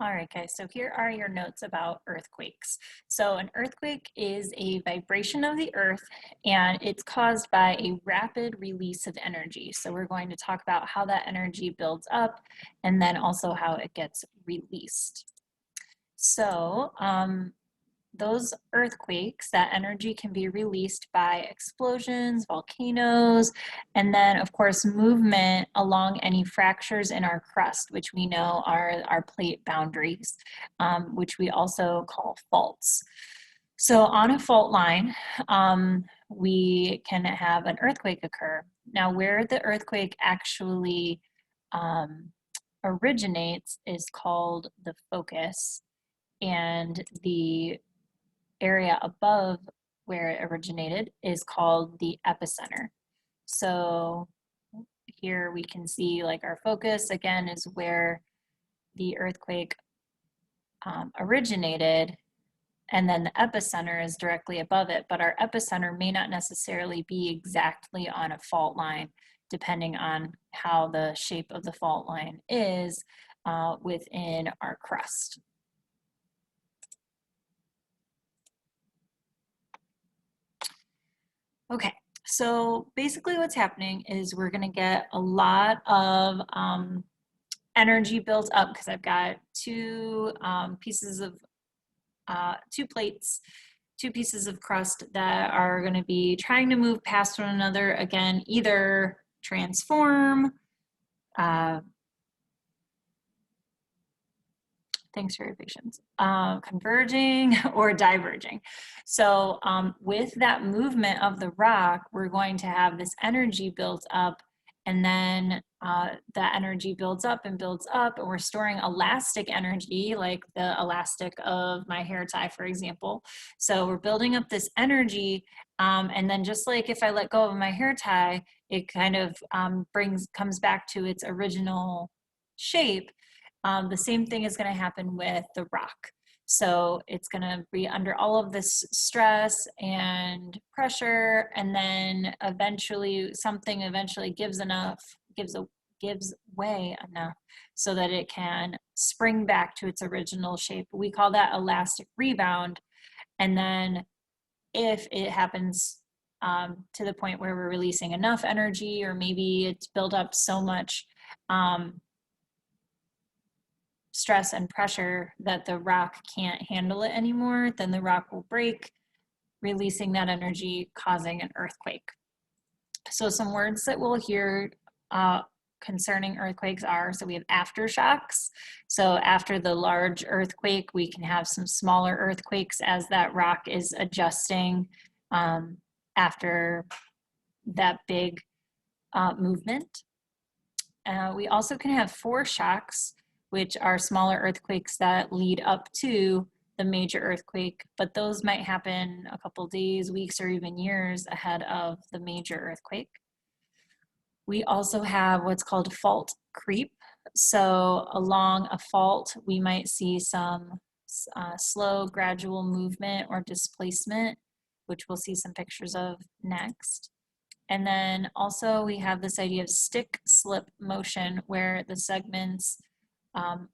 All right, guys, so here are your notes about earthquakes. So an earthquake is a vibration of the earth and it's caused by a rapid release of energy. So we're going to talk about how that energy builds up and then also how it gets released. So those earthquakes, that energy can be released by explosions, volcanoes, and then, of course, movement along any fractures in our crust, which we know are our plate boundaries, which we also call faults. So, on a fault line, we can have an earthquake occur. Now, where the earthquake actually originates is called the focus, and the area above where it originated is called the epicenter. So here we can see like our focus again is where the earthquake originated, and then the epicenter is directly above it, but our epicenter may not necessarily be exactly on a fault line depending on how the shape of the fault line is within our crust. Okay, so basically what's happening is we're going to get a lot of energy built up because I've got two plates, two pieces of crust that are going to be trying to move past one another. Again, either transform, thanks for your patience, converging or diverging. So with that movement of the rock, we're going to have this energy built up, and then that energy builds up, and we're storing elastic energy, like the elastic of my hair tie, for example. So we're building up this energy, and then just like if I let go of my hair tie, it kind of comes back to its original shape. The same thing is going to happen with the rock. So it's going to be under all of this stress and pressure, and then eventually something gives way enough so that it can spring back to its original shape. We call that elastic rebound. And then if it happens to the point where we're releasing enough energy, or maybe it's built up so much stress and pressure that the rock can't handle it anymore, then the rock will break, releasing that energy, causing an earthquake. So some words that we'll hear concerning earthquakes are, so we have aftershocks. So after the large earthquake, we can have some smaller earthquakes as that rock is adjusting after that big movement. We also can have foreshocks, which are smaller earthquakes that lead up to the major earthquake, but those might happen a couple days, weeks, or even years ahead of the major earthquake. We also have what's called fault creep. So along a fault, we might see some slow, gradual movement or displacement, which we'll see some pictures of next. And then also we have this idea of stick slip motion, where the segments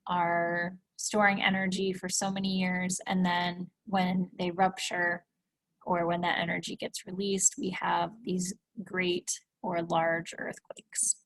are storing energy for so many years, and then when they rupture or when that energy gets released, we have these great or large earthquakes.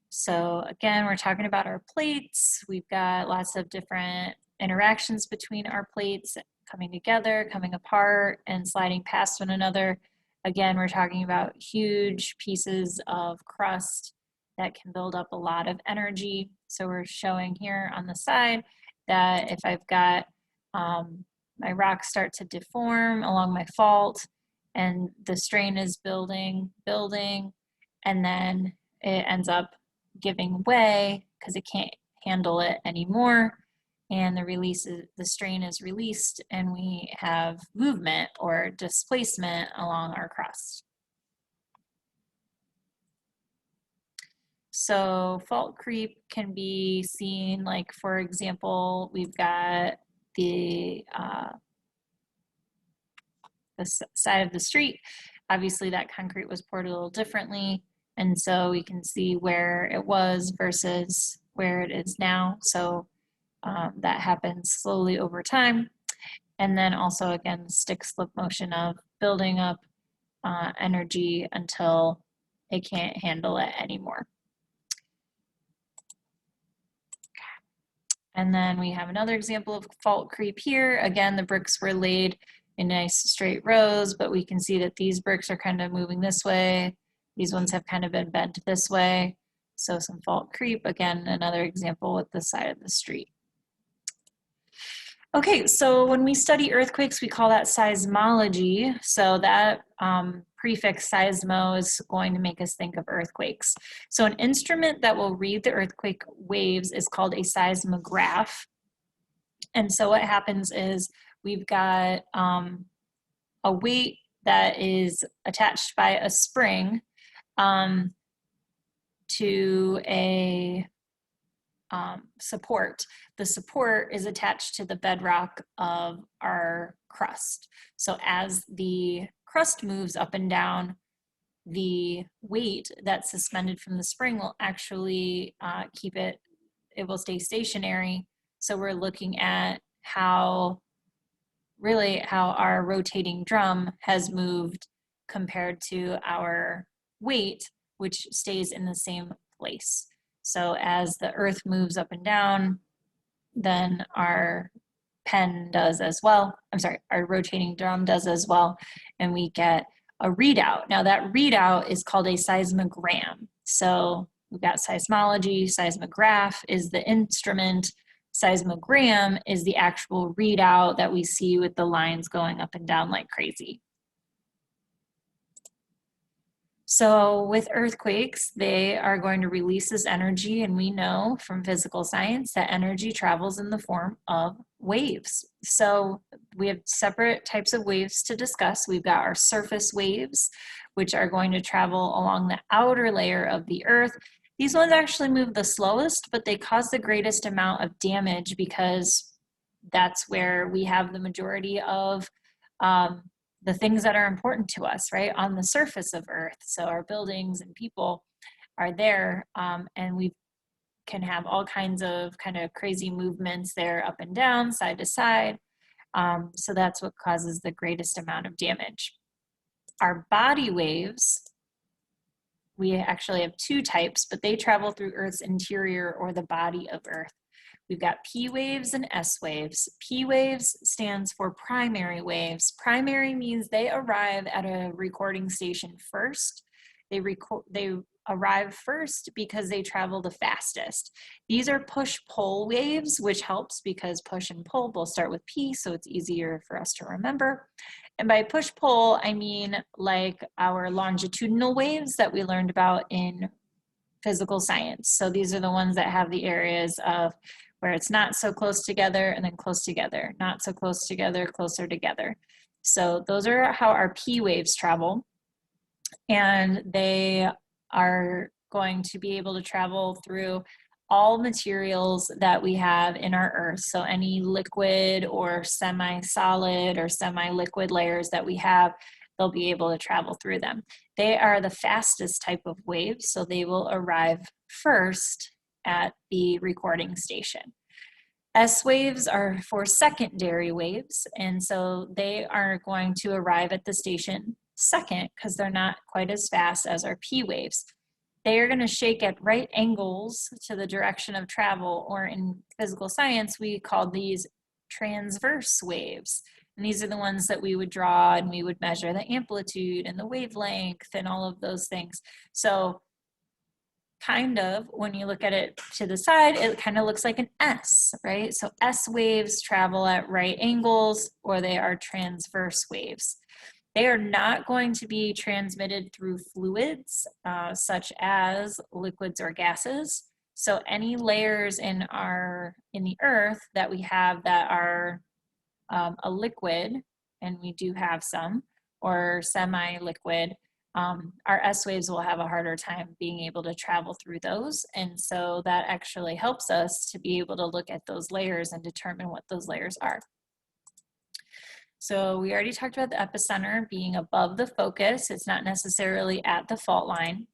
So again, we're talking about our plates. We've got lots of different interactions between our plates, coming together, coming apart, and sliding past one another. Again, we're talking about huge pieces of crust that can build up a lot of energy. So we're showing here on the side that if I've got my rocks start to deform along my fault, and the strain is building, and then it ends up giving way because it can't handle it anymore, and the strain is released, and we have movement or displacement along our crust. So fault creep can be seen, like, for example, we've got the side of the street. Obviously that concrete was poured a little differently, and so we can see where it was versus where it is now. So that happens slowly over time. And then also, again, stick slip motion of building up energy until it can't handle it anymore. And then we have another example of fault creep here. Again, the bricks were laid in nice straight rows, but we can see that these bricks are kind of moving this way. These ones have kind of been bent this way. So some fault creep, again, another example with the side of the street. Okay, so when we study earthquakes, we call that seismology. So that prefix seismo is going to make us think of earthquakes. So an instrument that will read the earthquake waves is called a seismograph. And so what happens is we've got a weight that is attached by a spring to a support. The support is attached to the bedrock of our crust. So as the crust moves up and down, the weight that's suspended from the spring will actually it will stay stationary. So we're looking at how our rotating drum has moved compared to our weight, which stays in the same place. So as the earth moves up and down, then our pen does as well. I'm sorry, our rotating drum does as well, and we get a readout. Now that readout is called a seismogram. So we've got seismology, seismograph is the instrument, seismogram is the actual readout that we see with the lines going up and down like crazy. So with earthquakes, they are going to release this energy, and we know from physical science that energy travels in the form of waves. So we have separate types of waves to discuss. We've got our surface waves, which are going to travel along the outer layer of the earth. These ones actually move the slowest, but they cause the greatest amount of damage because that's where we have the majority of the things that are important to us, right, on the surface of Earth. So our buildings and people are there, and we can have all kinds of kind of crazy movements there, up and down, side to side. So that's what causes the greatest amount of damage. Our body waves, we actually have two types, but they travel through Earth's interior or the body of Earth. We've got P waves and S waves. P waves stands for primary waves. Primary means they arrive at a recording station first. They arrive first because they travel the fastest. These are push-pull waves, which helps because push and pull both start with P, so it's easier for us to remember. And by push-pull, I mean like our longitudinal waves that we learned about in physical science. So these are the ones that have the areas of where it's not so close together and then close together, not so close together, closer together. So those are how our P waves travel. And they are going to be able to travel through all materials that we have in our Earth. So any liquid or semi-solid or semi-liquid layers that we have, they'll be able to travel through them. They are the fastest type of waves, so they will arrive first at the recording station. S waves are for secondary waves, and so they are going to arrive at the station second because they're not quite as fast as our P waves. They are going to shake at right angles to the direction of travel, or in physical science, we call these transverse waves. And these are the ones that we would draw, and we would measure the amplitude and the wavelength and all of those things. So kind of, when you look at it to the side, it kind of looks like an S, right? So S waves travel at right angles, or they are transverse waves. They are not going to be transmitted through fluids, such as liquids or gases. So any layers in the earth that we have that are a liquid, and we do have some, or semi-liquid, our S waves will have a harder time being able to travel through those. And so that actually helps us to be able to look at those layers and determine what those layers are. So we already talked about the epicenter being above the focus. It's not necessarily at the fault line.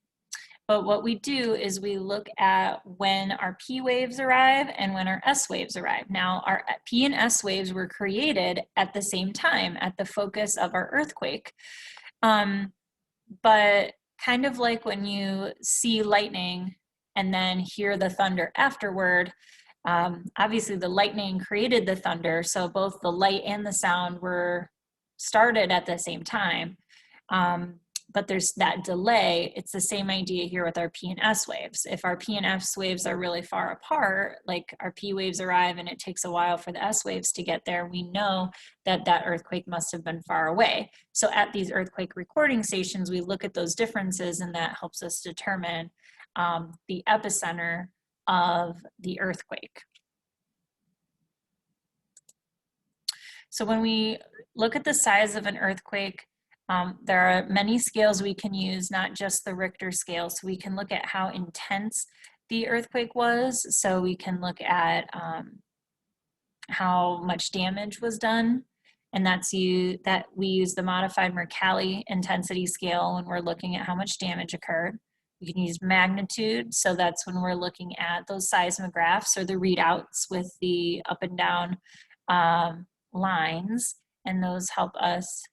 But what we do is we look at when our P waves arrive and when our S waves arrive. Now, our P and S waves were created at the same time, at the focus of our earthquake. But kind of like when you see lightning and then hear the thunder afterward, obviously the lightning created the thunder, so both the light and the sound were started at the same time. But there's that delay. It's the same idea here with our P and S waves. If our P and S waves are really far apart, like our P waves arrive and it takes a while for the S waves to get there, we know that that earthquake must have been far away. So at these earthquake recording stations, we look at those differences, and that helps us determine the epicenter of the earthquake. So when we look at the size of an earthquake, there are many scales we can use, not just the Richter scale. So we can look at how intense the earthquake was. So we can look at how much damage was done. And that we use the modified Mercalli intensity scale when we're looking at how much damage occurred. We can use magnitude. So that's when we're looking at those seismographs or the readouts with the up and down lines. And those help us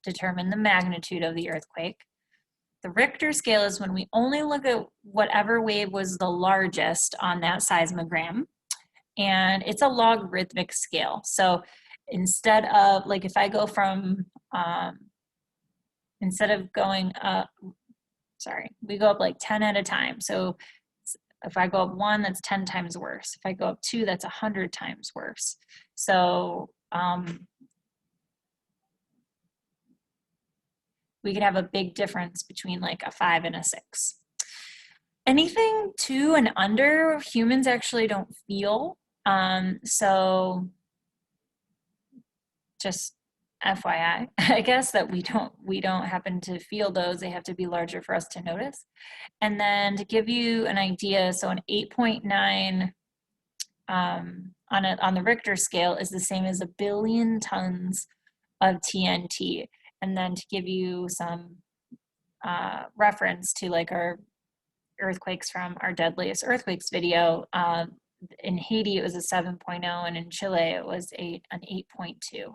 determine the magnitude of the earthquake. The Richter scale is when we only look at whatever wave was the largest on that seismogram, and it's a logarithmic scale. So instead of, like, if I go from, instead of going up, we go up like 10 at a time. So if I go up 1, that's 10 times worse. If I go up 2, that's 100 times worse. So we could have a big difference between like a 5 and a 6. Anything 2 and under, humans actually don't feel. So just FYI, I guess that we don't happen to feel those. They have to be larger for us to notice. And then to give you an idea, so an 8.9 on the Richter scale is the same as 1 billion tons of TNT. And then to give you some reference to like our earthquakes from our deadliest earthquakes video, in Haiti it was a 7.0, and in Chile it was an 8.2.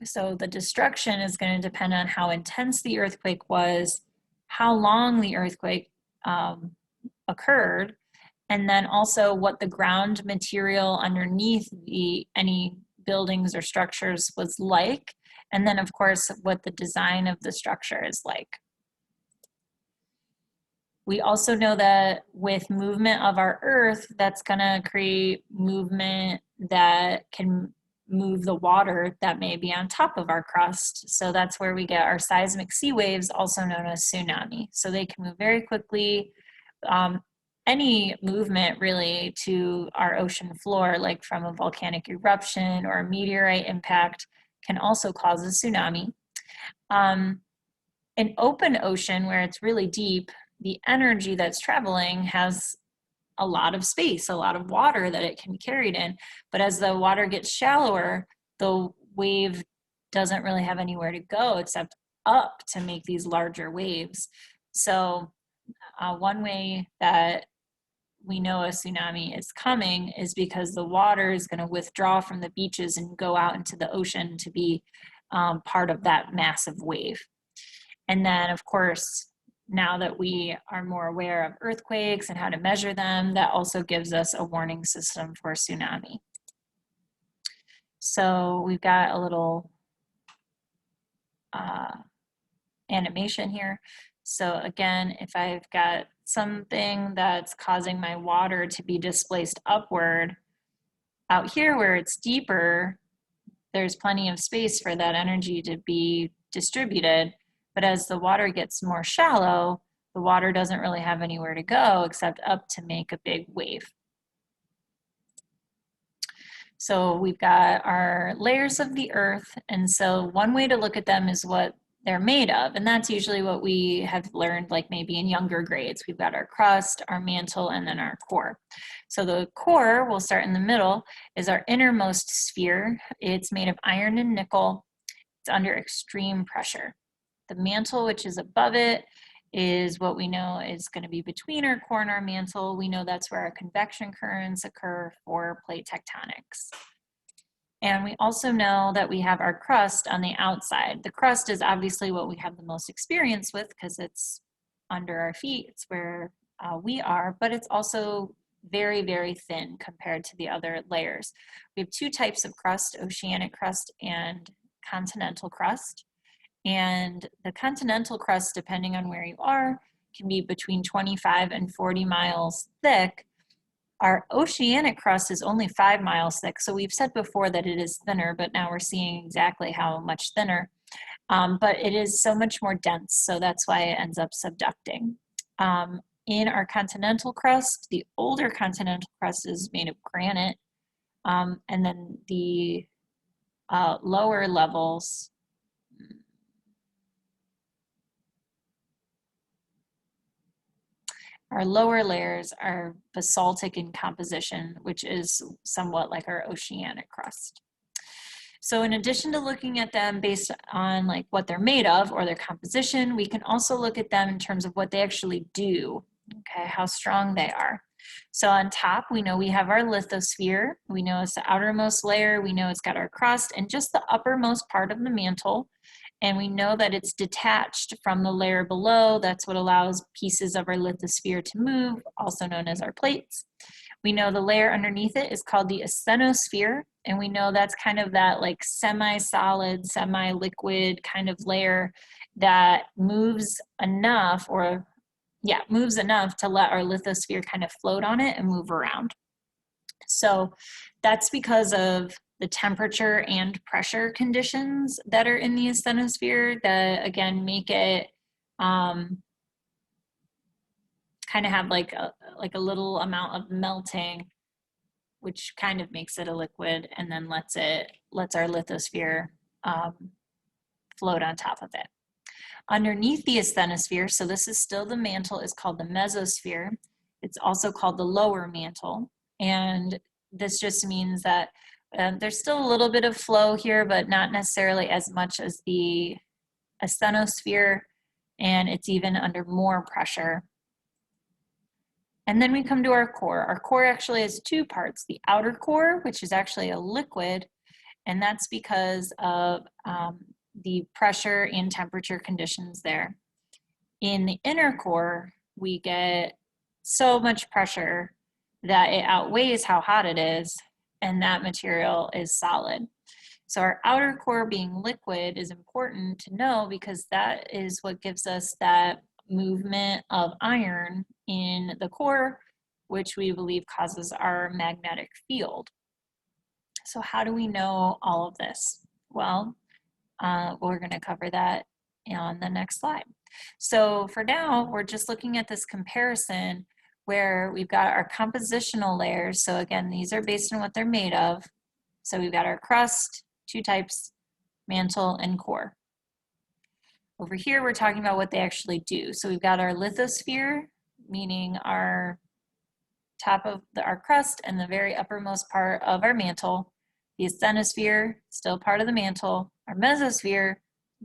So the destruction is going to depend on how intense the earthquake was, how long the earthquake occurred, and then also what the ground material underneath any buildings or structures was like, and then of course what the design of the structure is like. We also know that with movement of our earth, that's gonna create movement that can move the water that may be on top of our crust. So that's where we get our seismic sea waves, also known as tsunami. So they can move very quickly. Any movement really to our ocean floor, like from a volcanic eruption or a meteorite impact, can also cause a tsunami. An open ocean where it's really deep, the energy that's traveling has a lot of space, a lot of water that it can be carried in. But as the water gets shallower, the wave doesn't really have anywhere to go except up to make these larger waves. So one way that we know a tsunami is coming is because the water is going to withdraw from the beaches and go out into the ocean to be part of that massive wave. And then, of course, now that we are more aware of earthquakes and how to measure them, that also gives us a warning system for tsunami. So we've got a little animation here. So again, if I've got something that's causing my water to be displaced upward, out here where it's deeper, there's plenty of space for that energy to be distributed. But as the water gets more shallow, the water doesn't really have anywhere to go except up to make a big wave. So we've got our layers of the earth, and so one way to look at them is what they're made of, and that's usually what we have learned, like maybe in younger grades. We've got our crust, our mantle, and then our core. So the core, we'll start in the middle, is our innermost sphere. It's made of iron and nickel. It's under extreme pressure. The mantle, which is above it, is what we know is going to be between our core and our mantle. We know that's where our convection currents occur for plate tectonics. And we also know that we have our crust on the outside. The crust is obviously what we have the most experience with because it's under our feet. It's where we are, but it's also very, very thin compared to the other layers. We have two types of crust, oceanic crust and continental crust. And the continental crust, depending on where you are, can be between 25 and 40 miles thick. Our oceanic crust is only 5 miles thick. So we've said before that it is thinner, but now we're seeing exactly how much thinner. But it is so much more dense, so that's why it ends up subducting. In our continental crust, the older continental crust is made of granite, and then the lower levels, our lower layers are basaltic in composition, which is somewhat like our oceanic crust. So in addition to looking at them based on like what they're made of or their composition, we can also look at them in terms of what they actually do, okay, how strong they are. So on top, we know we have our lithosphere. We know it's the outermost layer. We know it's got our crust and just the uppermost part of the mantle. And we know that it's detached from the layer below. That's what allows pieces of our lithosphere to move, also known as our plates. We know the layer underneath it is called the asthenosphere, and we know that's kind of that like semi-solid, semi-liquid kind of layer that moves enough moves enough to let our lithosphere kind of float on it and move around. So that's because of the temperature and pressure conditions that are in the asthenosphere that again make it kind of have like a little amount of melting, which kind of makes it a liquid and then lets our lithosphere float on top of it. Underneath the asthenosphere, so this is still the mantle, is called the mesosphere. It's also called the lower mantle. And this just means that there's still a little bit of flow here, but not necessarily as much as the asthenosphere, and it's even under more pressure. And then we come to our core. Our core actually has two parts, the outer core, which is actually a liquid, and that's because of the pressure and temperature conditions there. In the inner core, we get so much pressure that it outweighs how hot it is, and that material is solid. So our outer core being liquid is important to know because that is what gives us that movement of iron in the core, which we believe causes our magnetic field. So how do we know all of this? Well, we're going to cover that on the next slide. So for now, we're just looking at this comparison where we've got our compositional layers. So again, these are based on what they're made of. So we've got our crust, two types, mantle, and core. Over here, we're talking about what they actually do. So we've got our lithosphere, meaning our top of our crust and the very uppermost part of our mantle. The asthenosphere, still part of the mantle. Our mesosphere,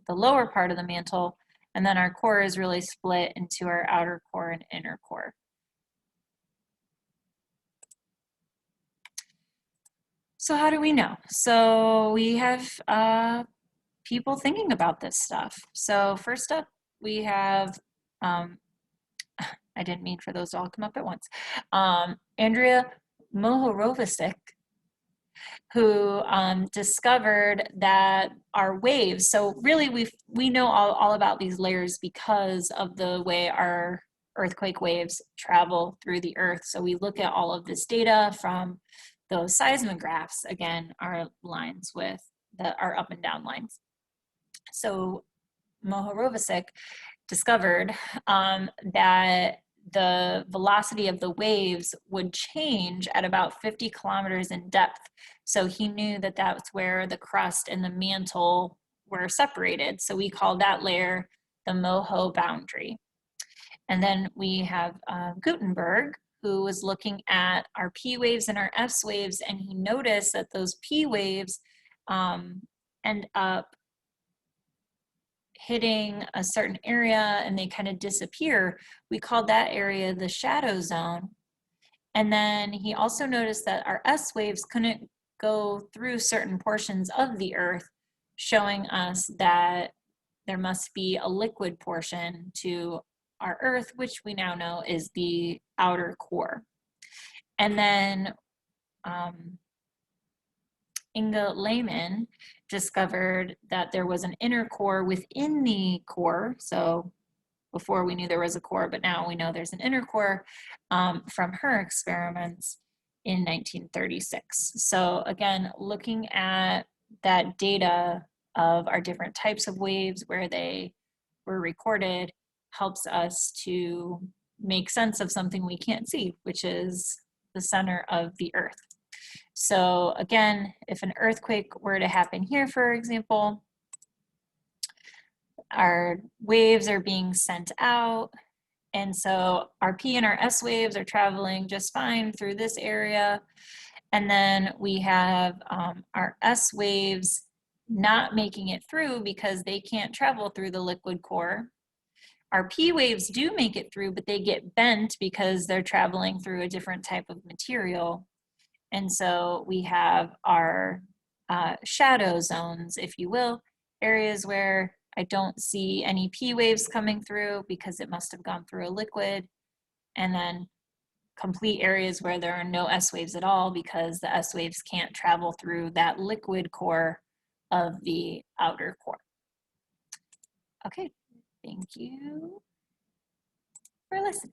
the lower part of the mantle. And then our core is really split into our outer core and inner core. So how do we know? So we have people thinking about this stuff. So first up, we have, I didn't mean for those to all come up at once, Andrea Mohorovic, who discovered that our waves, so really we know all about these layers because of the way our earthquake waves travel through the earth. So we look at all of this data from those seismographs, again, are lines with our up and down lines. So Mohorovic discovered that the velocity of the waves would change at about 50 kilometers in depth. So he knew that that's where the crust and the mantle were separated. So we call that layer the Moho boundary. And then we have Gutenberg, who was looking at our P waves and our S waves, and he noticed that those P waves end up hitting a certain area and they kind of disappear, we called that area the shadow zone. And then he also noticed that our S waves couldn't go through certain portions of the Earth, showing us that there must be a liquid portion to our Earth, which we now know is the outer core. And then Inge Lehmann discovered that there was an inner core within the core. So before we knew there was a core, but now we know there's an inner core from her experiments in 1936. So again, looking at that data of our different types of waves, where they were recorded, helps us to make sense of something we can't see, which is the center of the Earth. So again, if an earthquake were to happen here, for example, our waves are being sent out, and so our P and our S waves are traveling just fine through this area, and then we have our S waves not making it through because they can't travel through the liquid core. Our P waves do make it through, but they get bent because they're traveling through a different type of material. And so we have our shadow zones, if you will, areas where I don't see any P waves coming through because it must have gone through a liquid, and then complete areas where there are no S waves at all because the S waves can't travel through that liquid core of the outer core. Okay, thank you for listening.